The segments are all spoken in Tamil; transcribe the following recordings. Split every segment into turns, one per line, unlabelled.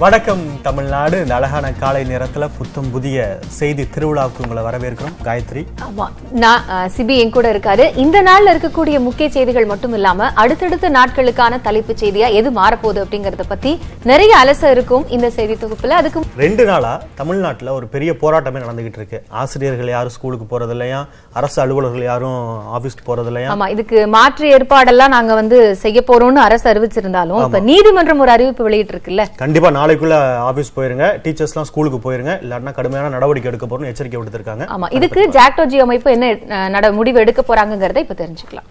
வணக்கம் தமிழ்நாடு. இந்த அழகான காலை நேரத்துல புத்தம் புதிய செய்தி திருவிழாவுக்கு உங்களை வரவேற்கிறோம். காயத்ரி.
ஆமா, நான் சிபி என் கூட இருக்காரு. இந்த நாள்ல இருக்கக்கூடிய முக்கிய செய்திகள் மட்டும் இல்லாம அடுத்தடுத்த நாட்களுக்கான தலைப்பு செய்தியா எது மாறப்போகுது அப்படிங்கறத பத்தி நிறைய அலச இருக்கும் இந்த செய்தி தொகுப்புல. அதுக்கு
2 நாளா தமிழ்நாட்டுல ஒரு பெரிய போராட்டமே நடந்துகிட்டு இருக்கு. ஆசிரியர்கள் யாரும் ஸ்கூலுக்கு போறது இல்லையா, அரசு அலுவலர்கள் யாரும் ஆபீஸ்க்கு போறது இல்லையா.
ஆமா, இதுக்கு மாற்று ஏற்பாடெல்லாம் நாங்க செய்ய போறோம்னு அரசு அறிவிச்சிருந்தாலும் இப்ப நீதிமன்றம் ஒரு அறிவிப்பு வெளியிட்டு இருக்குல்ல.
கண்டிப்பா நாளைக்குள்ள ஆபீஸ் போயிருங்க, டீச்சர்ஸ்லாம் ஸ்கூலுக்கு போயிருங்க, இல்லன்னா கடுமையான நடவடிக்கை எடுக்க போறோம்னு எச்சரிக்கை விடுத்திருக்காங்க.
ஆமா, இதுக்கு ஜாக்டோ அமைப்பு என்ன முடிவு எடுக்க போறாங்கங்கறதை இப்ப தெரிஞ்சுக்கலாம்.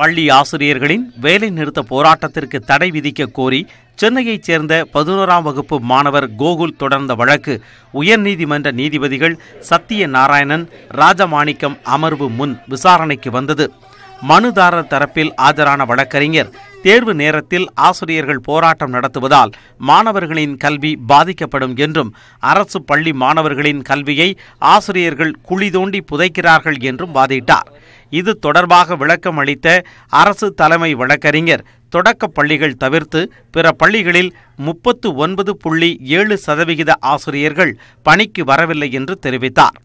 பள்ளி ஆசிரியர்களின் வேலை நிறுத்த போராட்டத்திற்கு தடை விதிக்க கோரி சென்னையைச் சேர்ந்த 11ஆம் வகுப்பு மாணவர் கோகுல் தொடர்ந்த வழக்கு உயர்நீதிமன்ற நீதிபதிகள் சத்தியநாராயணன், ராஜமாணிக்கம் அமர்வு முன் விசாரணைக்கு வந்தது. மனுதாரர் தரப்பில் ஆஜரான வழக்கறிஞர், தேர்வு நேரத்தில் ஆசிரியர்கள் போராட்டம் நடத்துவதால் மாணவர்களின் கல்வி பாதிக்கப்படும் என்றும், அரசு பள்ளி மாணவர்களின் கல்வியை ஆசிரியர்கள் குழி தோண்டி புதைக்கிறார்கள் என்றும் வாதிட்டார். இது தொடர்பாக விளக்கம் அளித்த அரசு தலைமை வழக்கறிஞர், தொடக்க பள்ளிகள் தவிர்த்து பிற பள்ளிகளில் 39.7% ஆசிரியர்கள் பணிக்கு வரவில்லை என்று தெரிவித்தார்.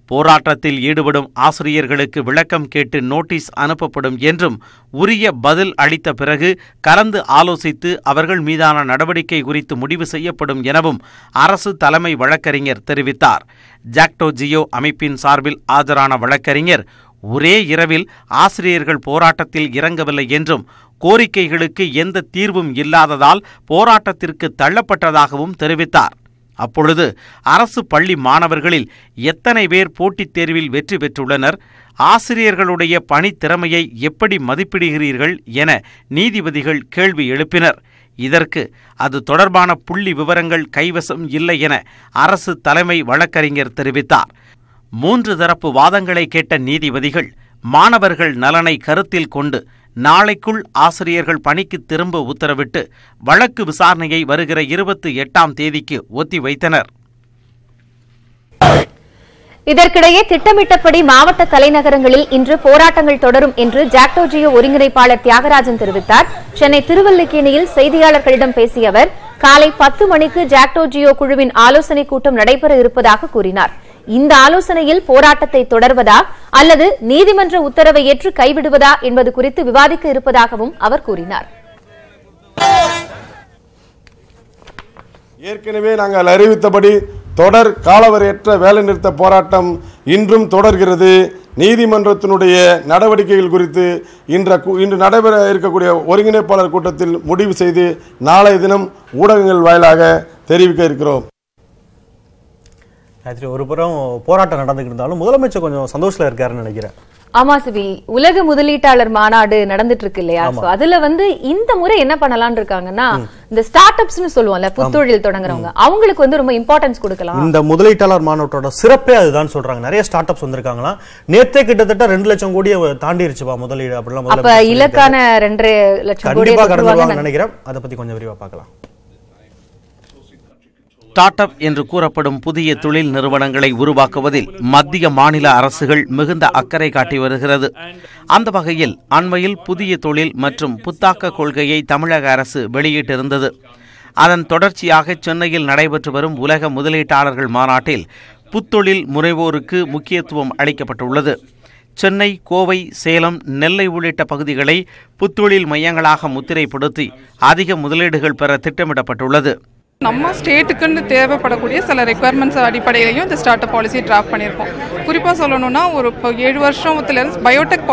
போராட்டத்தில் ஈடுபடும் ஆசிரியர்களுக்கு விளக்கம் கேட்டு நோட்டீஸ் அனுப்பப்படும் என்றும், உரிய பதில் அளித்த பிறகு கலந்து ஆலோசித்து அவர்கள் மீதான நடவடிக்கை குறித்து முடிவு செய்யப்படும் எனவும் அரசு தலைமை வழக்கறிஞர் தெரிவித்தார். ஜாக்டோ ஜியோ அமைப்பின் சார்பில் ஆஜரான வழக்கறிஞர், ஒரே இரவில் ஆசிரியர்கள் போராட்டத்தில் இறங்கவில்லை என்றும், கோரிக்கைகளுக்கு எந்த தீர்வும் இல்லாததால் போராட்டத்திற்கு தள்ளப்பட்டதாகவும் தெரிவித்தார். அப்பொழுது அரசு பள்ளி மாணவர்களில் எத்தனை பேர் போட்டித் தேர்வில் வெற்றி பெற்றுள்ளனர், ஆசிரியர்களுடைய பணித்திறமையை எப்படி மதிப்பிடுகிறீர்கள் என நீதிபதிகள் கேள்வி எழுப்பினர். இதற்கு அது தொடர்பான புள்ளி விவரங்கள் கைவசம் இல்லை என அரசு தலைமை வழக்கறிஞர் தெரிவித்தார். 3 தரப்பு வாதங்களை கேட்ட நீதிபதிகள், மாணவர்கள் நலனை கருத்தில் கொண்டு நாளைக்குள் ஆசிரியர்கள் பணிக்கு திரும்ப உத்தரவிட்டு வழக்கு விசாரணையை வருகிற 28ஆம் தேதிக்கு ஒத்திவைத்தனர்.
இதற்கிடையே திட்டமிட்டபடி மாவட்ட தலைநகரங்களில் இன்று போராட்டங்கள் தொடரும் என்று ஜாக்டோ ஜியோ ஒருங்கிணைப்பாளர் தியாகராஜன் தெரிவித்தார். சென்னை திருவல்லிக்கேணியில் செய்தியாளர்களிடம் பேசிய அவர், காலை 10 மணிக்கு ஜாக்டோ ஜியோ குழுவின் ஆலோசனைக் கூட்டம் நடைபெற இருப்பதாக கூறினார். இந்த ஆலோசனையில் போராட்டத்தை தொடர்வதா அல்லது நீதிமன்ற உத்தரவை ஏற்று கைவிடுவதா என்பது குறித்து விவாதிக்க இருப்பதாகவும் அவர் கூறினார்.
ஏற்கனவே நாங்கள் அறிவித்தபடி தொடர் காலவரையற்ற வேலைநிறுத்த போராட்டம் இன்றும் தொடர்கிறது. நீதிமன்றத்தினுடைய நடவடிக்கைகள் குறித்து இன்று நடைபெற இருக்கக்கூடிய ஒருங்கிணைப்பாளர் கூட்டத்தில் முடிவு செய்து நாளைய தினம் ஊடகங்கள் வாயிலாக தெரிவிக்க இருக்கிறோம்.
ஒரு புறம் போராட்டம் நடந்துகிட்டு இருந்தாலும் முதலமைச்சர் கொஞ்சம் சந்தோஷத்துல இருக்காருன்னு நினைக்கிறேன்.
ஆமா சிபி, உலக முதலீட்டாளர் மாநாடு நடந்துட்டு இருக்கு இல்லையா? அதுல இந்த முறை என்ன பண்ணலாம்னு இருக்காங்கன்னா, இந்த ஸ்டார்ட் அப்ஸ்னு சொல்லுவோம்ல, புத்தொழில் தொடங்குறவங்க, அவங்களுக்கு ரொம்ப இம்பார்ட்டன்ஸ் கொடுக்கலாம்.
இந்த முதலீட்டாளர் மாநாட்டோட சிறப்பே அதுதான் சொல்றாங்க. நிறைய ஸ்டார்ட் அப்ஸ் வந்திருக்காங்களா. நேத்தே கிட்டத்தட்ட 2 லட்சம் கோடி தாண்டிருச்சுப்பா முதலீடு.
அப்ப இலக்கான 2 லட்சம் கோடி
கண்டிப்பா கடந்துருவாங்க நினைக்கிறேன். அதை பத்தி கொஞ்சம் விரிவா பார்க்கலாம்.
ஸ்டார்ட் அப் என்று கூறப்படும் புதிய தொழில் நிறுவனங்களை உருவாக்குவதில் மத்திய மாநில அரசுகள் மிகுந்த அக்கறை காட்டி வருகிறது. அந்த வகையில் அண்மையில் புதிய தொழில் மற்றும் புத்தாக்க கொள்கையை தமிழக அரசு வெளியிட்டிருந்தது. அதன் தொடர்ச்சியாக சென்னையில் நடைபெற்று வரும் உலக முதலீட்டாளர்கள் மாநாட்டில் புத்தொழில் முனைவோருக்கு முக்கியத்துவம் அளிக்கப்பட்டுள்ளது. சென்னை, கோவை, சேலம், நெல்லை உள்ளிட்ட பகுதிகளை புத்தொழில் மையங்களாக முத்திரைப்படுத்தி அதிக முதலீடுகள் பெற திட்டமிடப்பட்டுள்ளது.
நம்ம ஸ்டேட்டுக்குன்னு தேவைப்படக்கூடிய சில ரெக்குயர்மெண்ட்ஸ் அடிப்படையிலையும் இந்த ஸ்டார்ட் அப் பாலிசி டிராஃப்ட் பண்ணியிருக்கோம். குறிப்பாக சொல்லணும்னா, ஒரு 7 வருஷத்துலேருந்து பயோடெக்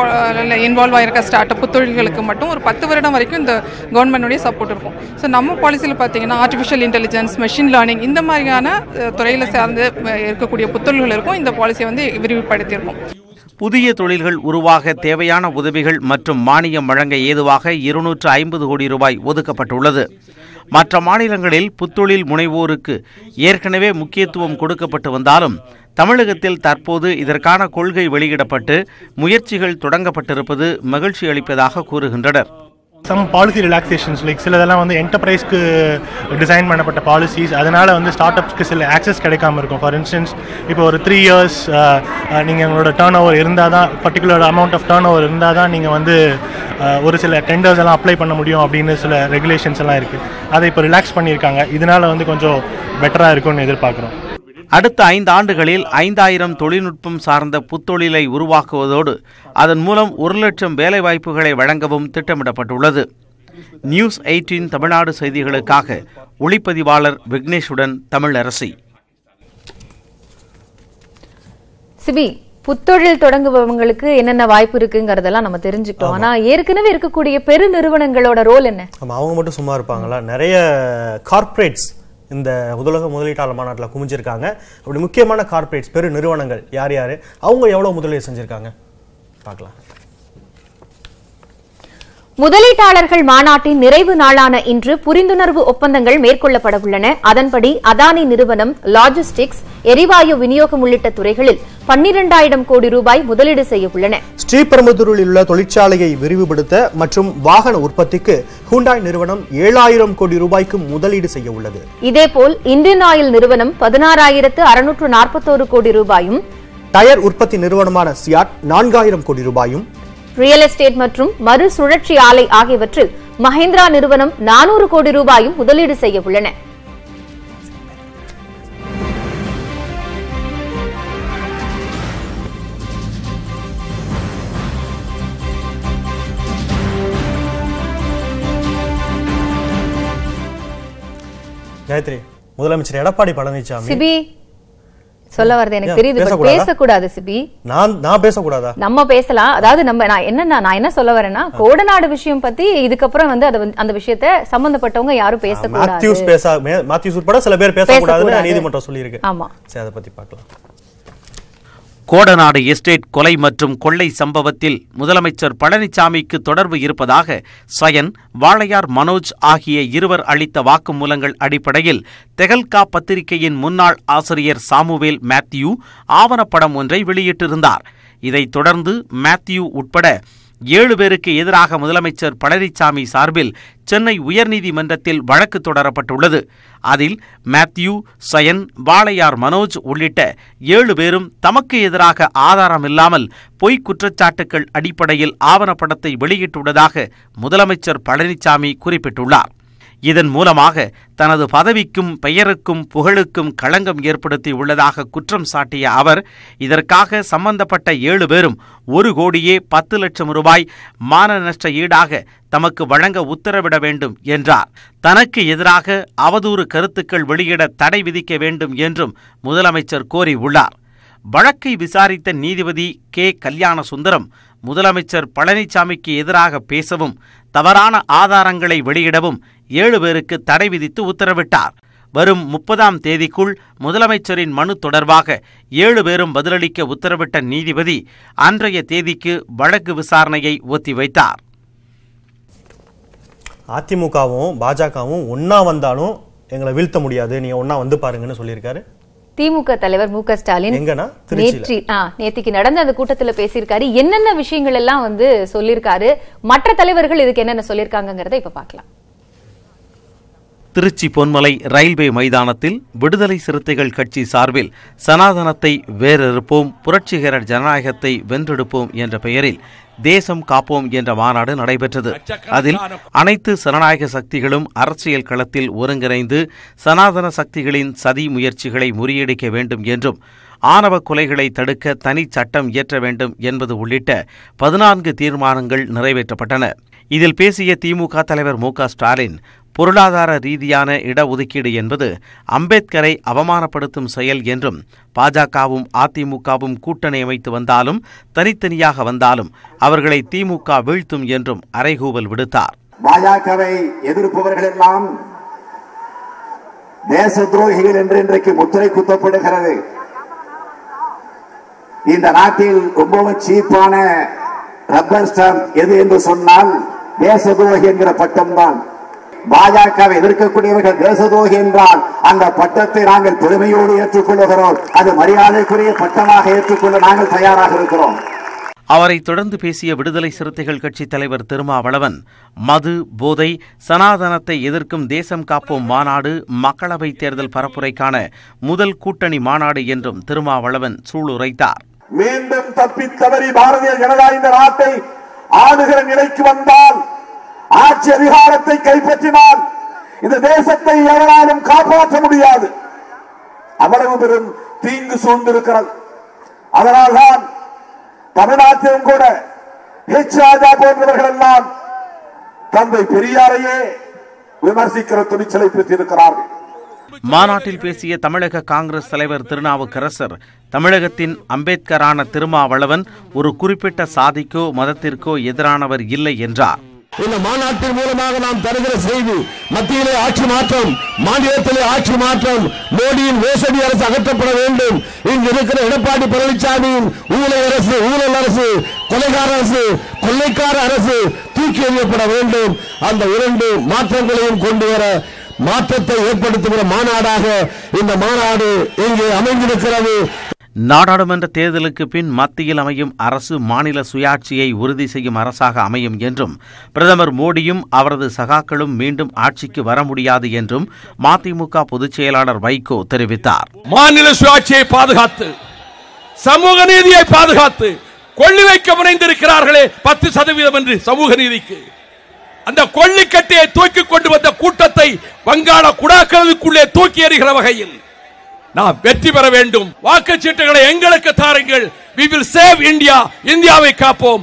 இன்வால்வ் ஆகிருக்க ஸ்டார்ட் அப் புத்தொழில்களுக்கு மட்டும் ஒரு 10 வருடம் வரைக்கும் இந்த கவர்மெண்டுடைய சப்போர்ட் இருக்கும். ஸோ நம்ம பாலிசியில் பார்த்தீங்கன்னா ஆர்டிஃபிஷியல் இன்டெலிஜென்ஸ், மெஷின் லேர்னிங் இந்த மாதிரியான துறையில் சார்ந்து இருக்கக்கூடிய புத்தொழில்களுக்கும் இந்த பாலிசியை விரிவுபடுத்தியிருக்கோம்.
புதிய தொழில்கள் உருவாக தேவையான உதவிகள் மற்றும் மானியம் வழங்க ஏதுவாக 250 கோடி ரூபாய் ஒதுக்கப்பட்டுள்ளது. மற்ற மாநிலங்களில் புத்தொழில் முனைவோருக்கு ஏற்கனவே முக்கியத்துவம் கொடுக்கப்பட்டு வந்தாலும் தமிழகத்தில் தற்போது இதற்கான கொள்கை வெளியிடப்பட்டு முயற்சிகள் தொடங்கப்பட்டிருப்பது மகிழ்ச்சி அளிப்பதாக கூறுகின்றனர்.
சம் பாலிசி ரிலாக்ஸேஷன்ஸ் லைக் சிலதெல்லாம் வந்து என்டர்பிரைஸ்க்கு டிசைன் பண்ணப்பட்ட பாலிசிஸ், அதனால் வந்து ஸ்டார்ட் அப்ஸ்க்கு சில ஆக்சஸ் கிடைக்காம இருக்கும். ஃபார் இன்ஸ்டன்ஸ் இப்போ ஒரு 3 years நீங்கள் உங்களோட டர்ன் ஓவர் இருந்தால் தான், particular amount of turnover இருந்தால் தான் நீங்கள் வந்து ஒரு சில டெண்டர்ஸ் எல்லாம் அப்ளை பண்ண முடியும் அப்படின்னு சில ரெகுலேஷன்ஸ் எல்லாம் இருக்குது. அதை இப்போ ரிலாக்ஸ் பண்ணியிருக்காங்க. இதனால் வந்து கொஞ்சம் பெட்டராக இருக்கும்னு எதிர்பார்க்குறோம்.
அடுத்த 5 ஆண்டுகளில் 5000 தொழில்நுட்பம் சார்ந்த புத்தொழிலை உருவாக்குவதோடு அதன் மூலம் 1 லட்சம் வேலைவாய்ப்புகளை வழங்கவும் திட்டமிடப்பட்டுள்ளது. நியூஸ் 18 தமிழ்நாடு செய்திகளுக்காக ஒளிப்பதிவாளர் விக்னேஷுடன் தமிழரசி.
சிபி, புத்தொழில் தொடங்குபவங்களுக்கு என்னென்ன வாய்ப்பு இருக்குங்கிறதெல்லாம் நம்ம தெரிஞ்சுக்கிட்டோம். ஆனா ஏற்கனவே இருக்கக்கூடிய பெரு நிறுவனங்களோட ரோல் என்ன?
அவங்க மட்டும் சும்மா இருப்பாங்களா? நிறைய கார்ப்பரேட்ஸ் இந்த உலக முதலீட்டாளர் மாநாட்டில் குமிஞ்சிருக்காங்க. அப்படி முக்கியமான கார்ப்பரேட்ஸ், பெரு நிறுவனங்கள் யார் யாரு, அவங்க எவ்வளவு முதலீடு செஞ்சிருக்காங்க பார்க்கலாம்.
முதலீட்டாளர்கள் மாநாட்டின் நிறைவு நாளான இன்று புரிந்துணர்வு ஒப்பந்தங்கள் மேற்கொள்ளப்பட உள்ளன. அதன்படி அதானி நிறுவனம் லாஜிஸ்டிக்ஸ், எரிவாயு விநியோகம் உள்ளிட்ட துறைகளில் 12,000 கோடி ரூபாய் முதலீடு செய்ய உள்ளன.
ஸ்ரீபெரும்புதூரில் உள்ள தொழிற்சாலையை விரிவுபடுத்த மற்றும் வாகன உற்பத்திக்கு ஹூண்டாய் நிறுவனம் 7,000 கோடி ரூபாய்க்கு முதலீடு செய்ய உள்ளது.
இதேபோல் இந்தியன் ஆயில் நிறுவனம் 16,641 கோடி ரூபாயும்,
டயர் உற்பத்தி நிறுவனமான சியாட் 4,000 கோடி ரூபாயும்,
ரியல் எஸ்டேட் மற்றும் மறுசுழற்சி ஆலை ஆகியவற்றில் மஹிந்திரா நிறுவனம் 400 கோடி ரூபாயும் முதலீடு செய்ய உள்ளன.
காயத்ரி, முதலமைச்சர் எடப்பாடி பழனிசாமி
சிபி சொல்ல வரது எனக்கு தெரியுது, பேசக்கூடாது சிபி.
நான் பேசக்கூடாதா?
நம்ம பேசலாம். அதாவது நான் என்ன சொல்ல வரேன்னா, கோடநாடு விஷயம் பத்தி இதுக்கப்புறம் வந்து அந்த விஷயத்தை சம்பந்தப்பட்டவங்க யாரும் பேசக்கூடாது.
மாத்யூஸ் உட்பட சில பேர் பேசக்கூடாதுன்னு நீதிமன்றம் சொல்லியிருக்கு.
ஆமா,
சரி, அதை பத்தி பார்க்கலாம்.
கோடநாடு எஸ்டேட் கொலை மற்றும் கொள்ளை சம்பவத்தில் முதலமைச்சர் பழனிசாமிக்கு தொடர்பு இருப்பதாக சயன், வாளையார் மனோஜ் ஆகிய இருவர் அளித்த வாக்குமூலங்கள் அடிப்படையில் தெஹல்கா பத்திரிகையின் முன்னாள் ஆசிரியர் சாமுவேல் மேத்யூ ஆவணப்படம் ஒன்றை வெளியிட்டிருந்தார். இதைத் தொடர்ந்து மேத்யூ உட்பட 7 பேருக்கு எதிராக முதலமைச்சர் பழனிசாமி சார்பில் சென்னை உயர்நீதிமன்றத்தில் வழக்கு தொடரப்பட்டுள்ளது. அதில் மேத்யூ, சயன், வாளையார் மனோஜ் உள்ளிட்ட 7 பேரும் தமக்கு எதிராக ஆதாரமில்லாமல் பொய் குற்றச்சாட்டுகள் அடிப்படையில் ஆவணப்படத்தை வெளியிட்டுள்ளதாக முதலமைச்சர் பழனிசாமி குறிப்பிட்டுள்ளார். இதன் மூலமாக தனது பதவிக்கும் பெயருக்கும் புகழுக்கும் களங்கம் ஏற்படுத்தி உள்ளதாக குற்றம் சாட்டிய அவர், இதற்காக சம்பந்தப்பட்ட 7 பேரும் 1,10 லட்சம் ரூபாய் மான நஷ்ட ஈடாக தமக்கு வழங்க உத்தரவிட வேண்டும் என்றார். தனக்கு எதிராக அவதூறு கருத்துக்கள் வெளியிட தடை விதிக்க வேண்டும் என்றும் முதலமைச்சர் கோரியுள்ளார். வழக்கை விசாரித்த நீதிபதி கே. கல்யாண சுந்தரம் முதலமைச்சர் பழனிசாமிக்கு எதிராக பேசவும் தவறான ஆதாரங்களை வெளியிடவும் 7 பேருக்கு தடை விதித்து உத்தரவிட்டார். வரும் 30ஆம் தேதிக்குள் முதலமைச்சரின் மனு தொடர்பாக 7 பேரும் பதிலளிக்க உத்தரவிட்ட நீதிபதி அன்றைய தேதிக்கு வழக்கு விசாரணையை ஒத்திவைத்தார்.
அதிமுகவும் பாஜகவும் ஒன்னா வந்தாலும் எங்களை வீழ்த்த முடியாது, நீங்க ஒன்னா வந்து பாருங்கன்னு சொல்லியிருக்காரு
திமுக தலைவர் மு க ஸ்டாலின். நேத்திக்கு நடந்த அந்த கூட்டத்தில் பேசியிருக்காரு. என்னென்ன விஷயங்கள் எல்லாம் வந்து சொல்லியிருக்காரு, மற்ற தலைவர்கள் இதுக்கு என்னென்ன சொல்லியிருக்காங்கிறத இப்ப பார்க்கலாம்.
திருச்சி பொன்மலை ரயில்வே மைதானத்தில் விடுதலை சிறுத்தைகள் கட்சி சார்பில் சனாதனத்தை வேறறுப்போம், புரட்சிகர ஜனநாயகத்தை வென்றெடுப்போம் என்ற பெயரில் தேசம் காப்போம் என்ற மாநாடு நடைபெற்றது. அதில் அனைத்து சனநாயக சக்திகளும் அரசியல் களத்தில் ஒருங்கிணைந்து சனாதன சக்திகளின் சதி முயற்சிகளை முறியடிக்க வேண்டும் என்றும், ஆணவ கொலைகளை தடுக்க தனி சட்டம் இயற்ற வேண்டும் என்பது உள்ளிட்ட 14 தீர்மானங்கள் நிறைவேற்றப்பட்டன. இதில் பேசிய திமுக தலைவர் மு க ஸ்டாலின், பொருளாதார ரீதியான இடஒதுக்கீடு என்பது அம்பேத்கரை அவமானப்படுத்தும் செயல் என்றும், பாஜகவும் அதிமுகவும் கூட்டணி அமைத்து வந்தாலும் தனித்தனியாக வந்தாலும் அவர்களை திமுக வீழ்த்தும் என்றும் அறைகூவல் விடுத்தார்.
பாஜகவை எதிர்ப்பவர்கள் எல்லாம் தேச துரோகிகள் என்று இன்றைக்கு முத்திரை குத்தப்படுகிறது. இந்த நாட்டில் ரொம்பவும் சீப்பான ரப்பர் ஸ்டாம்ப் எது என்று சொன்னால் தேச துரோகி என்கிற பட்டம் தான். பாஜகவை எதிர்க்கக்கூடியவர்கள் தேசதுரோகி என்றால் அந்த பட்டத்தை நாங்கள் பெருமையோடு ஏற்றுக்கொள்ளுகிறோம். அது மரியாதைக்குரிய பட்டமாக ஏற்றுக்கொள்ள நாங்கள் தயாராக இருக்கிறோம்.
அவரை தொடர்ந்து பேசிய விடுதலை சிறுத்தைகள் கட்சி தலைவர் திருமாவளவன், மது, போதை, சனாதனத்தை எதிர்க்கும் தேசம் காப்போம் மாநாடு மக்களவைத் தேர்தல் பரப்புரைக்கான முதல் கூட்டணி மாநாடு என்றும் திருமாவளவன் சூளுரைத்தார்.
மீண்டும் தப்பித்தவறி பாரதிய ஜனதா இந்த நாட்டை ஆளுகிற நிலைக்கு வந்தால், ஆட்சி அதிகாரத்தை கைப்பற்றினால் இந்த தேசத்தை எவராலும் காப்பாற்ற முடியாது. அவ்வளவு பெரும் தீங்கு சூழ்ந்திருக்கிறது. அதனால்தான் தமிழ்நாட்டிலும் கூட ஹெச் ராஜா போன்றவர்கள் எல்லாம் தந்தை பெரியாரையே விமர்சிக்கிற துணிச்சலை பெற்றிருக்கிறார்கள்.
மாநாட்டில் பேசிய தமிழக காங்கிரஸ் தலைவர் திருநாவுக்கரசர், தமிழகத்தின் அம்பேத்கரான திருமாவளவன் ஒரு குறிப்பிட்ட சாதிக்கோ மதத்திற்கோ எதிரானவர் இல்லை என்றார்.
இந்த மாநாட்டின் மூலமாக நாம் தருகிற செய்தி, மத்தியிலே ஆட்சி மாற்றம், மாநிலத்திலே ஆட்சி மாற்றம், மோடியின் மோசடி அரசு அகற்றப்பட வேண்டும். இங்கு இருக்கிற எடப்பாடி பழனிசாமியின் ஊழல் அரசு, கொலைகார அரசு, கொள்ளைக்கார அரசு தூக்கி எறியப்பட வேண்டும். அந்த இரண்டு மாற்றங்களையும் கொண்டு வர மாற்றத்தை ஏற்படுத்துகிற மாநாடாக இந்த மாநாடு இங்கே அமைந்திருக்கிறது.
நாடாளுமன்ற தேர்தலுக்கு பின் மத்தியில் அமையும் அரசு மாநில சுயாட்சியை உறுதி செய்யும் அரசாக அமையும் என்றும், பிரதமர் மோடியும் அவரது சகாக்களும் மீண்டும் ஆட்சிக்கு வர முடியாது என்றும் மதிமுக பொதுச் செயலாளர் வைகோ தெரிவித்தார்.
மாநில சுயாட்சியை பாதுகாத்து, சமூக நீதியை பாதுகாத்து, கொள்ளி வைக்க முனைந்திருக்கிறார்களே 10% என்று சமூக நீதிக்கு, அந்த கொள்ளிக்கட்டையை தூக்கி கொண்டு வந்த கூட்டத்தை வங்காள குடாக்களுக்குள்ளே தூக்கி எறிகிற வகையில் நாம் வெற்றி பெற வேண்டும். வாக்குச்சீட்டுகளை எங்களுக்கு தாருங்கள். We will save India. இந்தியாவை காப்போம்.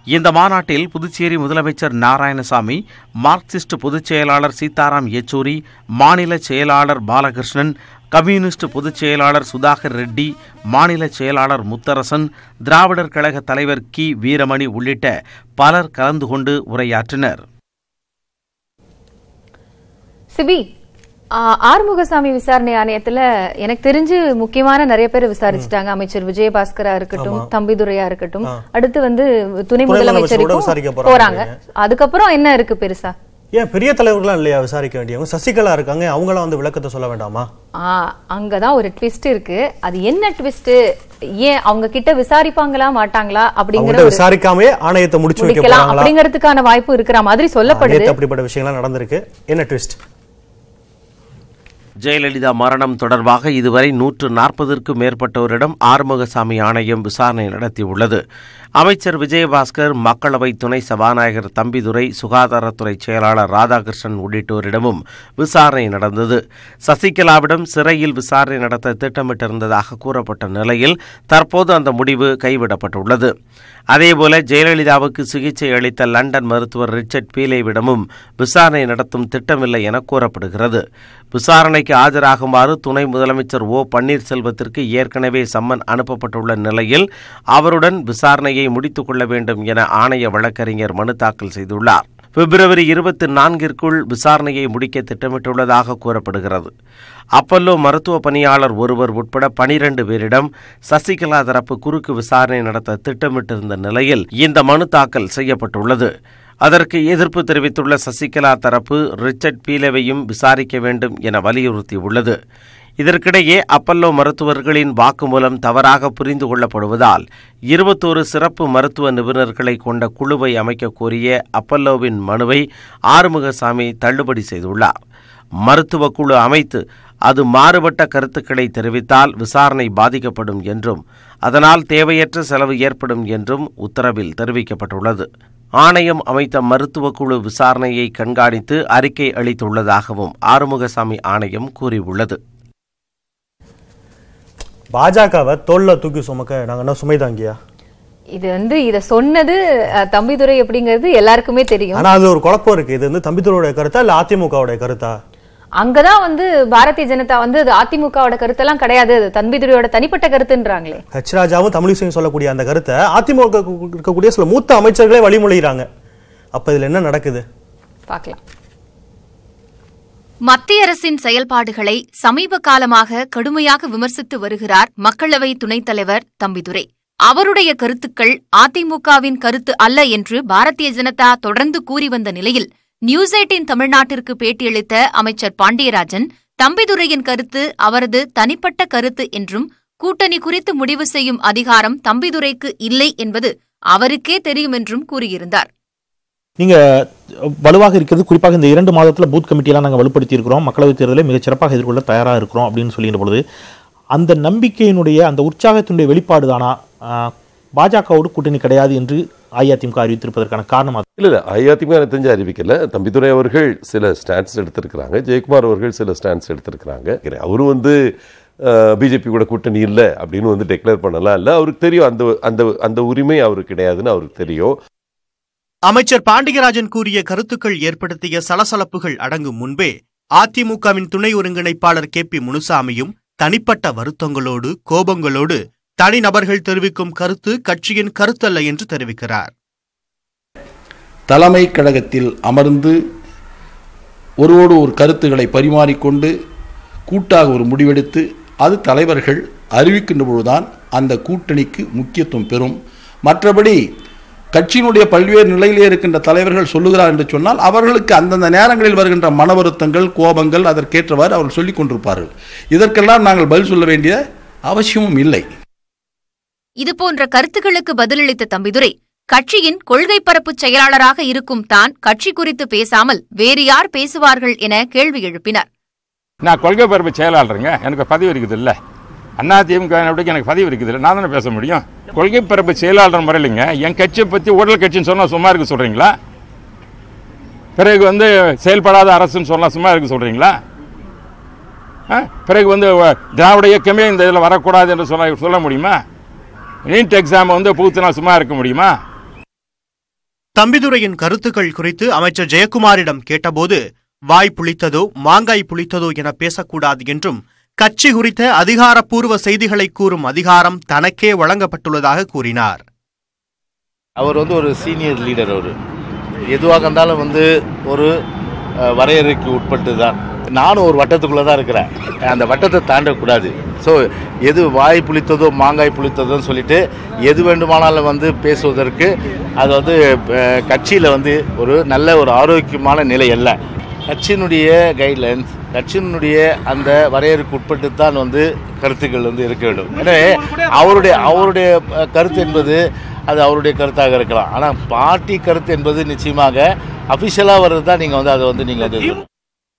இந்த மாநாட்டில் புதுச்சேரி முதலமைச்சர் நாராயணசாமி, மார்க்சிஸ்ட் பொதுச் செயலாளர் சீதாராம் யெச்சூரி, மாநில செயலாளர் பாலகிருஷ்ணன், கம்யூனிஸ்ட் பொதுச் செயலாளர் சுதாகர் ரெட்டி, மாநில செயலாளர் முத்தரசன், திராவிடர் கழக தலைவர் கி வீரமணி உள்ளிட்ட பலர் கலந்து கொண்டு உரையாற்றினர்.
சிபி, ஆறுமுகசாமி விசாரணை ஆணையத்துல எனக்கு தெரிஞ்சு முக்கியமான நிறைய பேர் விசாரிச்சுட்டாங்க. அமைச்சர் விஜயபாஸ்கரா இருக்கட்டும், தம்பிதுரையா இருக்கட்டும், அடுத்து துணை முதலமைச்சருக்கும் போறாங்க. அதுக்கப்புறம் என்ன இருக்கு பெருசா?
ஏன் பெரிய தலைவர்களா இல்லையா விசாரிக்க வேண்டியவங்க? சசிகலா இருக்காங்க, அவங்களாம் விளக்கத்தை சொல்ல வேண்டாமா?
அங்கதான் ஒரு ட்விஸ்ட் இருக்கு. அது என்ன ட்விஸ்ட்? ஏன் அவங்க கிட்ட விசாரிப்பாங்களா மாட்டாங்களா அப்படிங்கறது
விசாரிக்காமே ஆணையத்தை முடிச்சு வைக்கலாம்
அப்படிங்கிறதுக்கான வாய்ப்பு இருக்கிற மாதிரி சொல்லப்படுது.
அப்படிப்பட்ட விஷயங்கள் நடந்திருக்கு. என்ன ட்விஸ்ட்?
ஜெயலலிதா மரணம் தொடர்பாக இதுவரை 140க்கும் மேற்பட்டோரிடம் ஆறுமுகசாமி ஆணையம் விசாரணை நடத்தியுள்ளது. அமைச்சர் விஜயபாஸ்கர், மக்களவை துணை சபாநாயகர் தம்பிதுரை, சுகாதாரத்துறை செயலாளர் ராதாகிருஷ்ணன் உள்ளிட்டோரிடமும் விசாரணை நடந்தது. சசிகலாவிடம் சிறையில் விசாரணை நடத்த திட்டமிட்டிருந்ததாக கூறப்பட்ட நிலையில் தற்போது அந்த முடிவு கைவிடப்பட்டுள்ளது. அதேபோல ஜெயலலிதாவுக்கு சிகிச்சை அளித்த லண்டன் மருத்துவர் ரிச்சர்ட் பீலேவிடமும் விசாரணை நடத்தும் திட்டமில்லை என கூறப்படுகிறது. விசாரணைக்கு ஆஜராகுமாறு துணை முதலமைச்சர் ஓ பன்னீர்செல்வத்திற்கு ஏற்கனவே சம்மன் அனுப்பப்பட்டுள்ள நிலையில் அவருடன் விசாரணையை முடித்துக் கொள்ள வேண்டும் என ஆணைய வழக்கறிஞர் மனு தாக்கல் செய்துள்ளார். பிப்ரவரி 24ற்குள் விசாரணையை முடிக்க திட்டமிட்டுள்ளதாக கூறப்படுகிறது. அப்பல்லோ மருத்துவ பணியாளர் ஒருவர் உட்பட 12 பேரிடம் சசிகலா தரப்பு குறுக்கு விசாரணை நடத்த திட்டமிட்டிருந்த நிலையில் இந்த மனு தாக்கல் செய்யப்பட்டுள்ளது. அதற்கு எதிர்ப்பு தெரிவித்துள்ள சசிகலா தரப்பு ரிச்சர்ட் பீலேவையும் விசாரிக்க வேண்டும் என வலியுறுத்தியுள்ளது. இதற்கிடையே அப்பல்லோ மருத்துவர்களின் வாக்குமூலம் தவறாக புரிந்து கொள்ளப்படுவதால் 21 சிறப்பு மருத்துவ நிபுணர்களை கொண்ட குழுவை அமைக்க கோரிய அப்பல்லோவின் மனுவை ஆறுமுகசாமி தள்ளுபடி செய்துள்ளார். மருத்துவ குழு அமைத்து அது மாறுபட்ட கருத்துக்களை தெரிவித்தால் விசாரணை பாதிக்கப்படும் என்றும் அதனால் தேவையற்ற செலவு ஏற்படும் என்றும் உத்தரவில் தெரிவிக்கப்பட்டுள்ளது. ஆணையம் அமைத்த மருத்துவ குழு விசாரணையை கண்காணித்து அறிக்கை அளித்துள்ளதாகவும் ஆறுமுகசாமி ஆணையம் கூறியுள்ளது.
பாஜகவை தோல்ல தூக்கி சுமக்க நாங்க என்ன சுமை தாங்கியா?
இத சொன்னது தம்பிதுரை அப்படிங்கிறது எல்லாருக்குமே தெரியும்.
ஆனா அது ஒரு குழப்பம் இருக்கு. இது தம்பிதுரையோட கருத்தா இல்ல அதிமுகவோட கருத்தா? அங்கதான்
பாரதிய ஜனதா அது அதிமுகவோட கருத்தெல்லாம் கிடையாது, தம்பிதுரையோட தனிப்பட்ட கருத்துன்றாங்களே.
ஹெச் ராஜாவும் தமிழிசையும் சொல்லக்கூடிய அந்த கருத்தை அதிமுக இருக்கக்கூடிய சில மூத்த அமைச்சர்களே வழிமொழிகிறாங்க. அப்ப இதுல என்ன நடக்குது
பார்க்கலாம்.
மத்திய அரசின் செயல்பாடுகளை சமீப காலமாக கடுமையாக விமர்சித்து வருகிறார் மக்களவை துணைத் தலைவர் தம்பிதுரை. அவருடைய கருத்துக்கள் அதிமுகவின் கருத்து அல்ல என்று பாரதிய ஜனதா தொடர்ந்து கூறி வந்த நிலையில் நியூஸ் 18 தமிழ்நாட்டிற்கு பேட்டியளித்த அமைச்சர் பாண்டியராஜன், தம்பிதுரையின் கருத்து அவரது தனிப்பட்ட கருத்து என்றும் கூட்டணி குறித்து முடிவு செய்யும் அதிகாரம் தம்பிதுரைக்கு இல்லை என்பது அவருக்கே தெரியும் என்றும் கூறியிருந்தார்.
நீங்க வலுவாக இருக்கிறது குறிப்பாக இந்த 2 மாதத்துல பூத் கமிட்டியெல்லாம் நாங்கள் வலுப்படுத்தி இருக்கிறோம், மக்களவைத் தேர்தலை மிகச் சிறப்பாக எதிர்கொள்ள தயாராக இருக்கிறோம் அப்படின்னு சொல்லின்ற பொழுது அந்த நம்பிக்கையினுடைய அந்த உற்சாகத்தினுடைய வெளிப்பாடு தானா பாஜகவோடு கூட்டணி கிடையாது என்று அஇஅதிமுக அறிவித்திருப்பதற்கான காரணம்?
இல்லை, அஇஅதிமுக எனக்கு தெரிஞ்ச அறிவிக்கல. தம்பிதுரை அவர்கள் சில ஸ்டாண்ட்ஸ் எடுத்திருக்கிறாங்க, ஜெயக்குமார் அவர்கள் சில ஸ்டாண்ட்ஸ் எடுத்திருக்கிறாங்க. அவரும் பிஜேபி கூட கூட்டணி இல்லை அப்படின்னு டெக்ளேர் பண்ணலாம் இல்லை. அவருக்கு தெரியும் அந்த உரிமை அவருக்கு கிடையாதுன்னு அவருக்கு தெரியும்.
அமைச்சர் பாண்டியராஜன் கூறிய கருத்துக்கள் ஏற்படுத்திய சலசலப்புகள் அடங்கும் முன்பே அதிமுகவின் துணை ஒருங்கிணைப்பாளர் KP முனுசாமியும் தனிப்பட்ட வருத்தங்களோடு கோபங்களோடு தனிநபர்கள் தெரிவிக்கும் கருத்து கட்சியின் கருத்தல்ல என்று தெரிவிக்கிறார்.
தலைமை கழகத்தில் அமர்ந்து ஒருவோடு ஒரு கருத்துக்களை பரிமாறிக்கொண்டு கூட்டாக ஒரு முடிவெடுத்து அது தலைவர்கள் அறிவிக்கின்ற பொழுதுதான் அந்த கூட்டணிக்கு முக்கியத்துவம் பெறும். மற்றபடி கட்சியினுடைய பல்வேறு நிலையிலே இருக்கின்ற தலைவர்கள் சொல்லுகிறார் என்று சொன்னால் அவர்களுக்கு அந்தந்த நேரங்களில் வருகின்ற மன வருத்தங்கள் கோபங்கள் அதற்கேற்றவாறு அவர்கள் சொல்லிக் கொண்டிருப்பார்கள். இதற்கெல்லாம் நாங்கள் பதில் சொல்ல வேண்டிய அவசியமும் இல்லை.
இதுபோன்ற கருத்துக்களுக்கு பதிலளித்த தம்பிதுரை, கட்சியின் கொள்கை பரப்பு செயலாளராக இருக்கும் தான் கட்சி குறித்து பேசாமல் வேறு யார் பேசுவார்கள் என கேள்வி எழுப்பினார்.
நான் கொள்கை பரப்பு செயலாளருங்க, எனக்கு பதவி இருக்குது இல்லை, அதிமுக எனக்கு பதவி இருக்குது இல்லை, நான் தானே பேச முடியும். கொள்கை பரப்பு செயலாளர் முறையிலுங்க என் கட்சியை பற்றி ஊழல் கட்சின்னு சொன்னால் சும்மா இருக்க சொல்கிறீங்களா? பிறகு செயல்படாத அரசுன்னு சொன்னால் சும்மா இருக்க சொல்கிறீங்களா? பிறகு திராவிட இயக்கமே இந்த இதில் வரக்கூடாது என்று சொல்ல முடியுமா? நீட் எக்ஸாம் புகுத்தினா சும்மா இருக்க முடியுமா?
தம்பிதுரையின் கருத்துக்கள் குறித்து அமைச்சர் ஜெயக்குமாரிடம் கேட்டபோது வாய் புளித்ததோ மாங்காய் புளித்ததோ என பேசக்கூடாது என்றும் கட்சி குறித்த அதிகாரப்பூர்வ செய்திகளை கூறும் அதிகாரம் தனக்கே வழங்கப்பட்டுள்ளதாக கூறினார்.
அவர் ஒரு சீனியர் லீடர். அவர் எதுவாக இருந்தாலும் ஒரு வரையறைக்கு உட்பட்டு தான். நானும் ஒரு வட்டத்துக்குள்ளே தான் இருக்கிறேன், அந்த வட்டத்தை தாண்டக்கூடாது. ஸோ எது வாய் புளித்ததோ மாங்காய் புளித்ததோன்னு சொல்லிட்டு எது வேண்டுமானாலும் பேசுவதற்கு அது கட்சியில் ஒரு நல்ல ஒரு ஆரோக்கியமான நிலை அல்ல. கட்சியினுடைய கைட்லைன்ஸ், கட்சியினுடைய அந்த வரையறைக்கு உட்பட்டு தான் கருத்துக்கள் இருக்க வேண்டும். எனவே அவருடைய கருத்து என்பது அது அவருடைய கருத்தாக இருக்கலாம். ஆனால் பார்ட்டி கருத்து என்பது நிச்சயமாக அபிஷியலாக வர்றது தான் நீங்கள் அதை நீங்கள்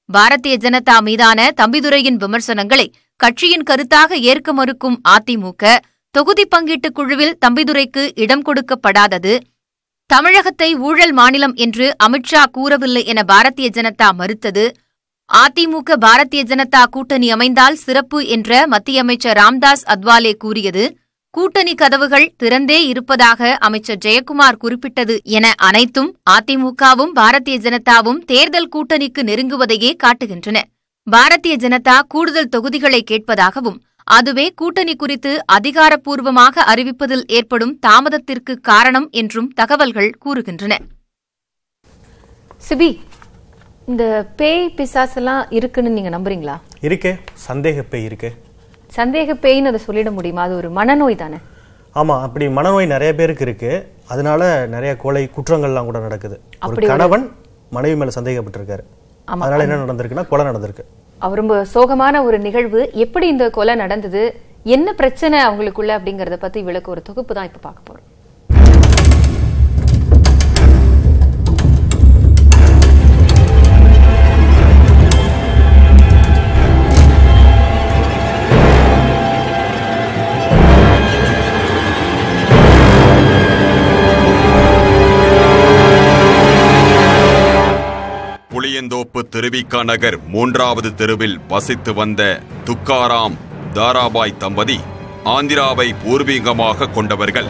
பாரதிய ஜனதா மீதான தம்பிதுரையின் விமர்சனங்களை கட்சியின் கருத்தாக ஏற்க மறுக்கும் அதிமுக, தொகுதி பங்கீட்டு குழுவில் தம்பிதுரைக்கு இடம் கொடுக்கப்படாதது, தமிழகத்தை ஊழல் மாநிலம் என்று அமித்ஷா கூறவில்லை என பாரதிய ஜனதா மறுத்தது, அதிமுக பாரதிய ஜனதா கூட்டணி அமைந்தால் சிறப்பு என்ற மத்திய அமைச்சர் ராம்தாஸ் அத்வாலே கூறியது, கூட்டணி கதவுகள் திறந்தே இருப்பதாக அமைச்சர் ஜெயக்குமார் குறிப்பிட்டது என அனைத்தும் அதிமுகவும் பாரதிய ஜனதாவும் தேர்தல் கூட்டணிக்கு நெருங்குவதையே காட்டுகின்றன. பாரதிய ஜனதா கூடுதல் தொகுதிகளை கேட்பதாகவும் அதுவே கூட்டணி குறித்து அதிகாரப்பூர்வமாக அறிவிப்பதில் ஏற்படும் தாமதத்திற்கு காரணம் என்றும் தகவல்கள் கூறுகின்றன.
சிபி, இந்த பேய் பிசாசெல்லாம் இருக்குன்னு நீங்க நம்புறீங்களா?
இருக்கே, சந்தேக பேய் இருக்கே.
சந்தேக பேய்னு அதை சொல்லிட முடியுமா? அது ஒரு மனநோய் தானே? ஆமா,
அப்படி மனநோய் நிறைய பேருக்கு இருக்கு. அதனால நிறைய கொலை குற்றங்கள்லாம் கூட நடக்குது. ஒரு கணவன் மனைவி மேல சந்தேகப்பட்டிருக்காரு. அதனால என்ன நடந்திருக்குன்னா கொலை நடந்திருக்கு.
ரொம்ப சோகமான ஒரு நிகழ்வு. எப்படி இந்த கொலை நடந்தது, என்ன பிரச்சனை அவங்களுக்குள்ள அப்படிங்கறத பத்தி விளக்க ஒரு தொகுப்பு தான் இப்ப பார்க்க போறோம்.
புளியந்தோப்பு திருவிக நகர் 3வது தெருவில் வசித்து வந்த துக்காராம் தாராபாய் தம்பதி ஆந்திராவை பூர்வீகமாக கொண்டவர்கள்.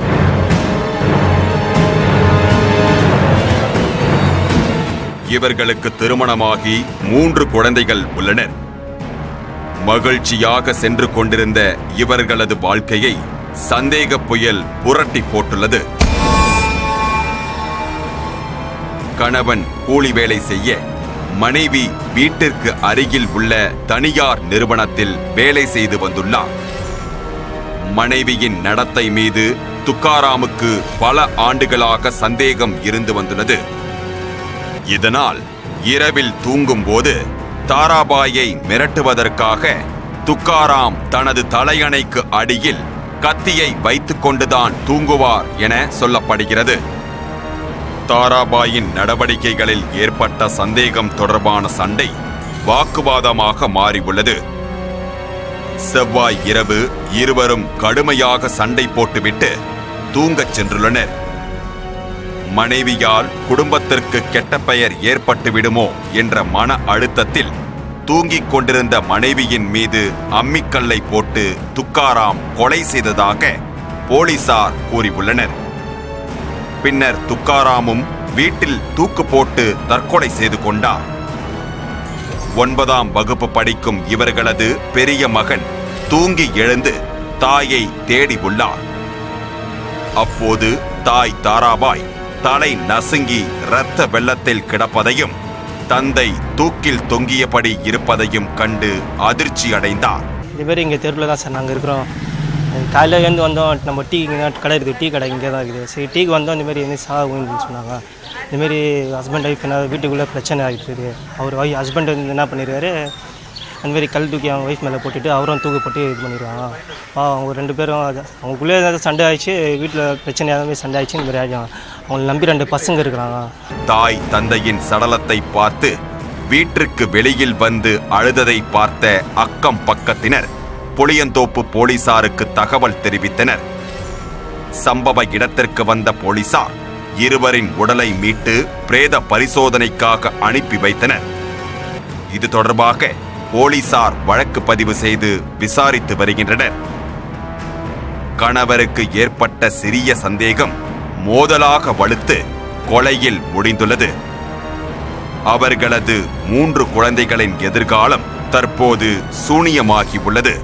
இவர்களுக்கு திருமணமாகி 3 குழந்தைகள் உள்ளனர். மகிழ்ச்சியாக சென்று கொண்டிருந்த இவர்களது வாழ்க்கையை சந்தேக புயல் புரட்டி போட்டுள்ளது. கணவன் கூலி வேலை செய்ய, மனைவி வீட்டிற்கு அருகில் உள்ள தனியார் நிறுவனத்தில் வேலை செய்து வந்துள்ளார். மனைவியின் நடத்தை மீது துக்காராமுக்கு பல ஆண்டுகளாக சந்தேகம் இருந்து வந்துள்ளது. இதனால் இரவில் தூங்கும் போது தாராபாயை மிரட்டுவதற்காக துக்காராம் தனது தலையணைக்கு அடியில் கத்தியை வைத்துக் கொண்டுதான் தூங்குவார் என சொல்லப்படுகிறது. தாராபாயின் நடவடிக்கைகளில் ஏற்பட்ட சந்தேகம் தொடர்பான சண்டை வாக்குவாதமாக மாறியுள்ளது. செவ்வாய் இரவு இருவரும் கடுமையாக சண்டை போட்டுவிட்டு தூங்கச் சென்றுள்ளனர். மனைவியால் குடும்பத்திற்கு கெட்ட பெயர் ஏற்பட்டு விடுமோ என்ற மன அழுத்தத்தில் தூங்கிக் கொண்டிருந்த மனைவியின் மீது அம்மிக்கல்லை போட்டு துக்காராம் கொலை செய்ததாக போலீசார் கூறியுள்ளனர். பின்னர் துக்காராமும் வீட்டில் தூக்கு போட்டு தற்கொலை செய்து கொண்டார். 9ஆம் வகுப்பு படிக்கும் இவர்களது பெரிய மகன் தூங்கி எழுந்து தாயை தேடி உள்ளார். அப்போது தாய் தாராபாய் தலை நசுங்கி இரத்த வெள்ளத்தில் கிடப்பதையும் தந்தை தூக்கில் தொங்கியபடி இருப்பதையும் கண்டு அதிர்ச்சி அடைந்தார்.
இது பேர் இங்கே தெருவில் தான் சார் நாங்கள் இருக்கிறோம். காலையில் எழுந்து வந்தோம், நம்ம டீ இங்கே கடை இருக்குது, டீ கடை இங்கே தான் இருக்குது. சரி டீக்கு வந்தோம், இந்தமாரி என்ன சாகுன்னு சொன்னாங்க. இதுமாரி ஹஸ்பண்ட் ஒய்ஃப் என்ன வீட்டுக்குள்ளே பிரச்சனை ஆகிட்டு அவர் ஹஸ்பண்ட் வந்து என்ன பண்ணிடுவார், அந்தமாரி கல் தூக்கி அவங்க ஒய்ஃப் மேலே போட்டுட்டு அவரும் தூக்கு போட்டு இது பண்ணிடுவாங்க. அவங்க 2 பேரும் அவங்களுக்குள்ளே ஏதாவது சண்டை ஆயிடுச்சு, வீட்டில் பிரச்சனை ஏதாவது சண்டை ஆயிடுச்சு, இந்த மாதிரி ஆகிடும். அவங்களை நம்பி 2 பசங்க இருக்கிறாங்க.
தாய் தந்தையின் சடலத்தை பார்த்து வீட்டிற்கு வெளியில் வந்து அழுததை பார்த்த அக்கம் பக்கத்தினர் புளியந்தோப்பு போலீசாருக்கு தகவல் தெரிவித்தனர். சம்பவ இடத்திற்கு வந்த போலீசார் இருவரின் உடலை மீட்டு பிரேத பரிசோதனைக்காக அனுப்பி வைத்தனர். இது தொடர்பாக போலீசார் வழக்கு பதிவு செய்து விசாரித்து வருகின்றனர். கணவருக்கு ஏற்பட்ட சிறிய சந்தேகம் மோதலாக வலுத்து கொலையில் முடிந்துள்ளது. அவர்களது 3 குழந்தைகளின் எதிர்காலம் தற்போது சூனியமாகி உள்ளது.